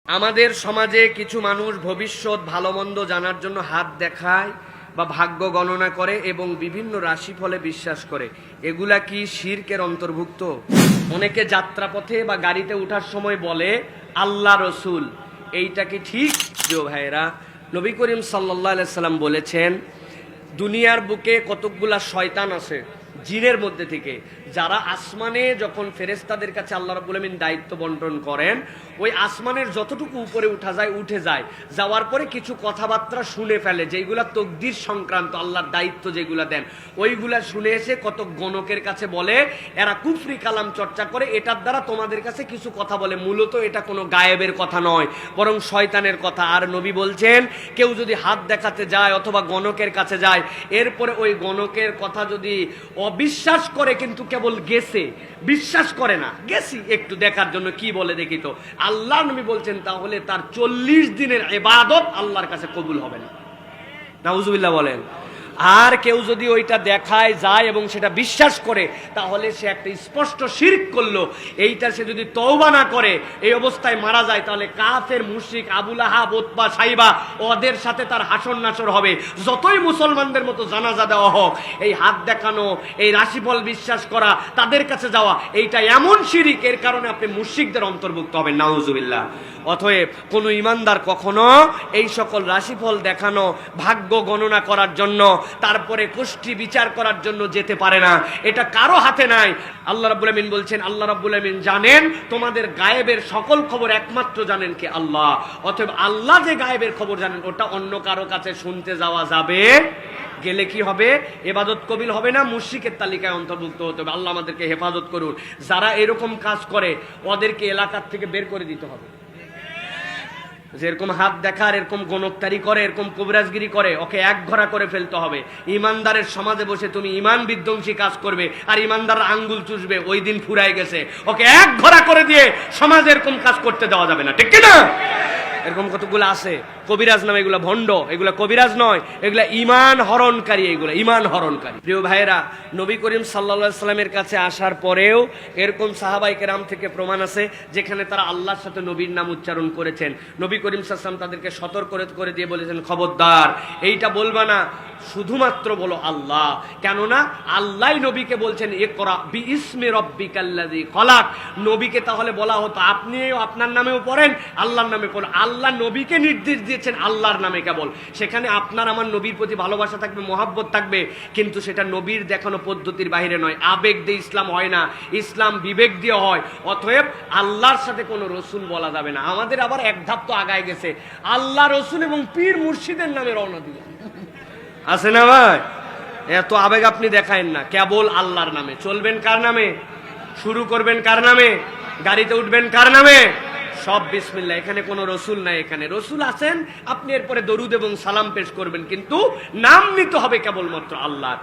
আমাদের সমাজে কিছু মানুষ ভবিষ্যৎ ভালো মন্দ জানার জন্য হাত দেখায় বা ভাগ্য গণনা করে এবং বিভিন্ন রাশিফলে বিশ্বাস করে। এগুলা কি শিরকের অন্তর্ভুক্ত? অনেকে যাত্রাপথে বা গাড়িতে ওঠার সময় বলে আল্লাহ রসুল, এইটা কি ঠিক? প্রিয় ভাইয়েরা, নবী করিম সাল্লাল্লাহু আলাইহি সাল্লাম বলেছেন, দুনিয়ার বুকে কতকগুলা শয়তান আছে জিনের মধ্যে থেকে, যারা আসমানে যখন ফেরেশতাদের কাছে আল্লাহ রাব্বুল আমিন দায়িত্ব বন্টন করেন, ওই আসমানের যতটুকু উপরে উঠা যায় উঠে যায়, যাওয়ার পরে কিছু কথাবার্তা শুনে ফেলে যেগুলা তকদির সংক্রান্ত, আল্লাহর দায়িত্ব যেগুলা দেন ওইগুলা শুনে এসে কত গণকের কাছে বলে, এরা কুফরি কালাম চর্চা করে, এটার দ্বারা তোমাদের কাছে কিছু কথা বলে, মূলত এটা কোনো গায়েবের কথা নয়, বরং শয়তানের কথা। আর নবী বলছেন, কেউ যদি হাত দেখাতে যায় অথবা গণকের কাছে যায়, এরপরে ওই গণকের কথা যদি অবিশ্বাস করে, কিন্তু কেবল গেছে, বিশ্বাস করে না, গেছি একটু দেখার জন্য কি বলে দেখি তো, আল্লাহ নবী বলছেন তাহলে তার 40 দিনের ইবাদত আল্লাহর কাছে কবুল হবে না। নাউজুবিল্লাহ বলেন। আর কেউ যদি ওইটা দেখায় যায় এবং সেটা বিশ্বাস করে, তাহলে সে একটা স্পষ্ট শিরক করলো। এইটা সে যদি তওবা না করে এই অবস্থায় মারা যায়, তাহলে কাফের মুশরিক আবু লাহাব, উতবা, সাইবা ওদের সাথে তার হাসর নাসর হবে। যতই মুসলমানদের মতো জানাজা দেওয়া হোক, এই হাত দেখানো, এই রাশিফল বিশ্বাস করা, তাদের কাছে যাওয়া, এইটা এমন শিরক, এর কারণে আপনি মুশরিকদের অন্তর্ভুক্ত হবেন। নাউজুবিল্লাহ। অতএব কোনো ইমানদার কখনো এই সকল রাশিফল দেখানো, ভাগ্য গণনা করার জন্য, তারপরে কুষ্টি বিচার করার জন্য যেতে পারে না। এটা কারো হাতে নাই। আল্লাহ রাব্বুল আমিন বলছেন, আল্লাহ রাব্বুল আমিন জানেন তোমাদের গায়েবের সকল খবর, একমাত্র জানেন কে? আল্লাহ। অতএব আল্লাহ যে গায়েবের খবর জানেন, ওটা অন্য কারো কাছে শুনতে যাওয়া যাবে, গেলে কি হবে? ইবাদত কবিল হবে না, মুশরিকের তালিকায় অন্তর্ভুক্ত হতে হবে। আল্লাহ আমাদেরকে হেফাজত করুন। যারা এরকম কাজ করে ওদেরকে এলাকার থেকে বের করে দিতে হবে। যেরকম হাত দেখার, এরকম গণকতারি করে, এরকম কবিরাজগিরি করে, ওকে এক ঘোড়া করে ফেলতে হবে। ইমানদারের সমাজে বসে তুমি ইমান বিধ্বংসী কাজ করবে আর ইমানদার আঙ্গুল চুষবে, ওই দিন ফুরাই গেছে। ওকে এক ঘোড়া করে দিয়ে সমাজে এরকম কাজ করতে দেওয়া যাবে না, ঠিক কি না? এরকম কতগুলো আছে কবিরাজ নামে, এগুলা ভণ্ড, এগুলা কবিরাজ নয়, এগুলা ইমান হরণকারী, এগুলা ইমান হরণকারী। প্রিয় ভাইয়েরা, নবী করিম সাল্লাল্লাহু আলাইহি সাল্লামের কাছে আসার পরেও এরকম সাহাবায়ে কেরাম থেকে প্রমাণ আছে যেখানে তারা আল্লাহর সাথে নবীর নাম উচ্চারণ করেছেন। নবী করিম সাল্লাল্লাহু আলাইহি সাল্লাম তাদেরকে সতর্ক করে দিয়ে বলেছেন, খবরদার এইটা বলবা না, শুধুমাত্র বলো আল্লাহ। কেননা আল্লাহ নবীকে বলছেন, ইকরা বিইসমি রাব্বিকাল্লাযী খলাক। নবীকে তাহলে বলা হতো আপনিও আপনার নামেও পড়েন, আল্লাহর নামে পড়েন। আল্লাহ নবীকে নির্দেশ দিয়েছেন আল্লাহর নামে কেবল। সেখানে আপনার আমার নবীর প্রতি ভালোবাসা থাকবে, মহাব্বত থাকবে, কিন্তু সেটা নবীর দেখানো পদ্ধতির বাইরে নয়। আবেগ দিয়ে ইসলাম হয় না, ইসলাম বিবেক দিয়ে হয়। অতএব আল্লাহর সাথে কোনো রসুল বলা যাবে না। আমাদের আবার এক ধাপ তো আগায় গেছে, আল্লাহ, রসুল এবং পীর মুর্শিদের নামে রওনা দিল, আছে না ভাই? এত আবেগ আপনি দেখায়েন না। কেবল আল্লাহর নামে চলবেন। কার নামে শুরু করবেন? কার নামে গাড়িতে উঠবেন? কার নামে? সব বিসমিল্লাহ। এখানে কোনো রসুল নাই। এখানে রসুল আছেন, আপনি এরপরে দরুদ এবং সালাম পেশ করবেন, কিন্তু নাম নিতে হবে কেবলমাত্র আল্লাহর।